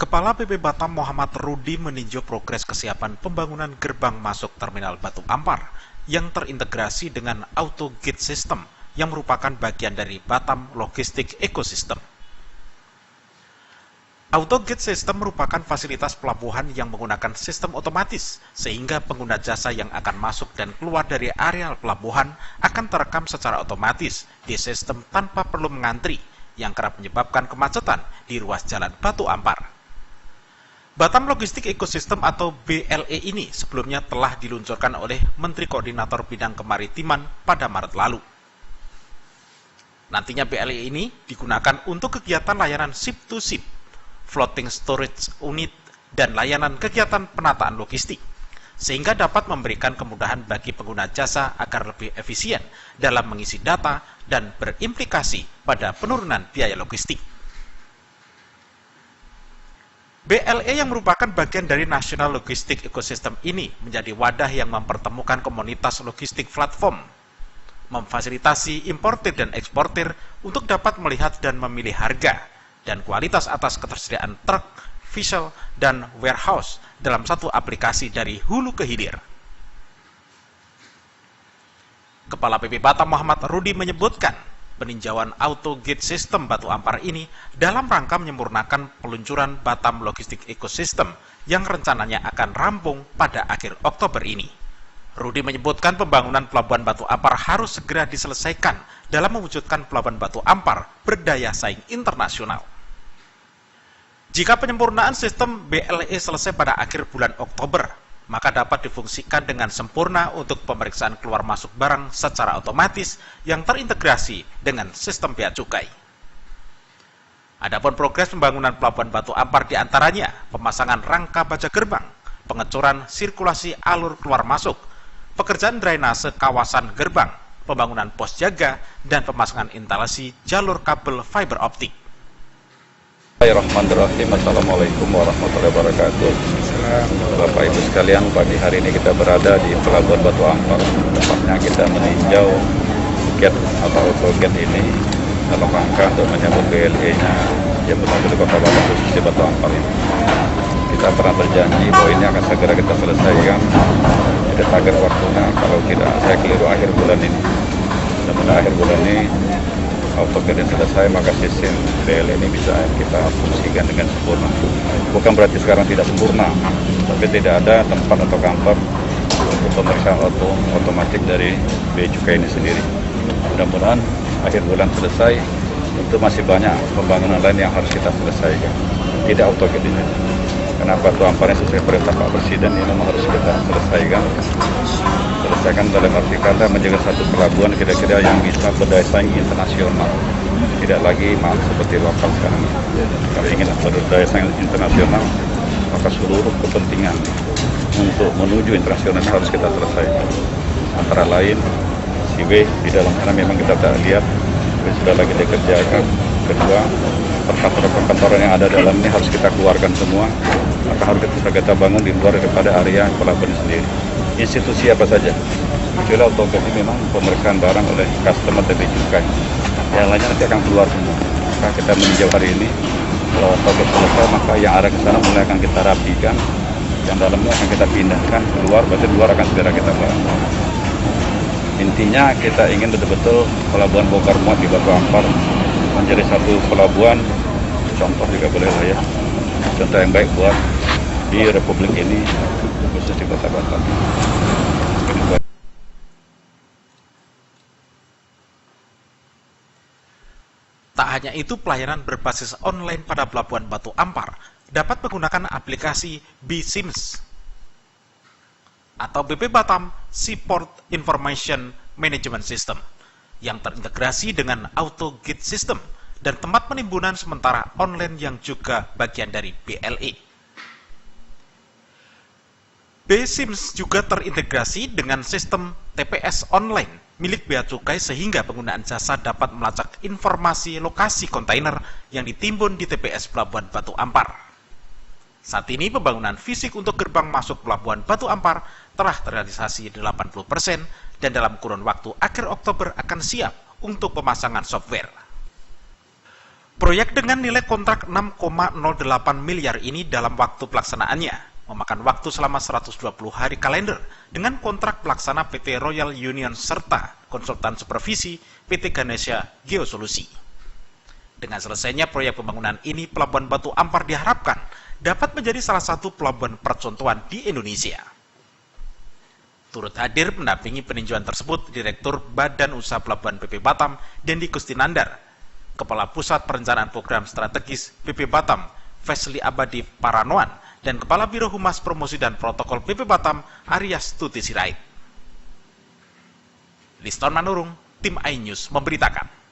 Kepala BP Batam Muhammad Rudi meninjau progres kesiapan pembangunan gerbang masuk Terminal Batu Ampar yang terintegrasi dengan Auto Gate System yang merupakan bagian dari Batam Logistik Ecosystem. Auto Gate System merupakan fasilitas pelabuhan yang menggunakan sistem otomatis, sehingga pengguna jasa yang akan masuk dan keluar dari areal pelabuhan akan terekam secara otomatis di sistem tanpa perlu mengantri, yang kerap menyebabkan kemacetan di ruas jalan Batu Ampar. Batam Logistik Ecosystem atau BLE ini sebelumnya telah diluncurkan oleh Menteri Koordinator Bidang Kemaritiman pada Maret lalu. Nantinya BLE ini digunakan untuk kegiatan layanan ship-to-ship, floating storage unit, dan layanan kegiatan penataan logistik, sehingga dapat memberikan kemudahan bagi pengguna jasa agar lebih efisien dalam mengisi data dan berimplikasi pada penurunan biaya logistik. BLE yang merupakan bagian dari National Logistic Ecosystem ini menjadi wadah yang mempertemukan komunitas logistik platform, memfasilitasi importir dan eksportir untuk dapat melihat dan memilih harga dan kualitas atas ketersediaan truk, vessel, dan warehouse dalam satu aplikasi dari hulu ke hilir. Kepala BP Batam Muhammad Rudi menyebutkan, peninjauan Auto Gate System Batu Ampar ini dalam rangka menyempurnakan peluncuran Batam Logistik Ecosystem yang rencananya akan rampung pada akhir Oktober ini. Rudi menyebutkan pembangunan Pelabuhan Batu Ampar harus segera diselesaikan dalam mewujudkan Pelabuhan Batu Ampar berdaya saing internasional. Jika penyempurnaan sistem BLE selesai pada akhir bulan Oktober, maka dapat difungsikan dengan sempurna untuk pemeriksaan keluar masuk barang secara otomatis yang terintegrasi dengan sistem bea cukai. Adapun progres pembangunan Pelabuhan Batu Ampar diantaranya pemasangan rangka baja gerbang, pengecoran sirkulasi alur keluar masuk, pekerjaan drainase kawasan gerbang, pembangunan pos jaga, dan pemasangan instalasi jalur kabel fiber optik. Bismillahirrahmanirrahim. Assalamualaikum warahmatullahi wabarakatuh. Bapak Ibu sekalian, pagi hari ini kita berada di Pelabuhan Batu Ampar. Tepatnya kita meninjau gate atau auto gate ini dalam rangka untuk menyambut BLE-nya yang berada di Kota Batam khusus di Batu Ampar ini. Kita pernah berjanji bahwa ini akan segera kita selesaikan. Kita target waktunya, kalau tidak saya keliru akhir bulan ini. Mudah-mudahan akhir bulan ini auto gate selesai, maka sistem BLE ini bisa kita fungsikan dengan sempurna. Bukan berarti sekarang tidak sempurna, tapi tidak ada tempat atau kantor untuk pemeriksaan otomatis dari bea cukai ini sendiri. Mudah-mudahan akhir bulan selesai. Tentu masih banyak pembangunan lain yang harus kita selesaikan. Tidak auto gate ini. Kenapa Batu Ampar yang sesuai perintah Pak Presiden ini memang harus kita selesaikan. Selesaikan dalam arti kata menjaga satu pelabuhan kira-kira yang bisa berdaya saing internasional, tidak lagi mahal seperti lokal sekarang. Kalau ingin berdaya saing internasional, maka seluruh kepentingan untuk menuju internasional harus kita selesaikan. Antara lain, Seaway di dalam sana memang kita tak lihat, tapi sudah lagi dikerjakan. Kedua, perkantoran yang ada dalam ini harus kita keluarkan semua, maka harus kita bangun di luar daripada area pelabuhan sendiri. Institusi apa saja, kecuali auto gate ini memang pemeriksaan barang oleh customer dan bea cukai, yang lainnya nanti akan keluar semua. Maka kita meninjau hari ini, kalau auto gate selesai, maka yang arah ke sana mulai akan kita rapikan, yang dalamnya akan kita pindahkan keluar, berarti luar akan segera kita bangun. Intinya kita ingin betul-betul pelabuhan bongkar muat di Batu Ampar menjadi satu pelabuhan contoh, juga boleh lah ya, contoh yang baik buat di Republik ini, khusus di Kota Batam. Tak hanya itu, pelayanan berbasis online pada Pelabuhan Batu Ampar dapat menggunakan aplikasi BSIMS atau BP Batam Seaport Information Management System yang terintegrasi dengan Auto Gate System dan tempat penimbunan sementara online yang juga bagian dari BLE. BSIMS juga terintegrasi dengan sistem TPS online milik Bea Cukai, sehingga penggunaan jasa dapat melacak informasi lokasi kontainer yang ditimbun di TPS Pelabuhan Batu Ampar. Saat ini pembangunan fisik untuk gerbang masuk Pelabuhan Batu Ampar telah terrealisasi 80% dan dalam kurun waktu akhir Oktober akan siap untuk pemasangan software. Proyek dengan nilai kontrak 6,08 miliar ini dalam waktu pelaksanaannya memakan waktu selama 120 hari kalender dengan kontrak pelaksana PT Royal Union serta konsultan supervisi PT Ganesha Geosolusi. Dengan selesainya proyek pembangunan ini, Pelabuhan Batu Ampar diharapkan dapat menjadi salah satu pelabuhan percontohan di Indonesia. Turut hadir mendampingi peninjauan tersebut Direktur Badan Usaha Pelabuhan PP Batam, Dendi Kustinandar, Kepala Pusat Perencanaan Program Strategis PP Batam, Fesli Abadi Paranoan, dan Kepala Biro Humas Promosi dan Protokol PP Batam, Aryas Tuti Sirait. Liston Manurung, Tim iNews memberitakan.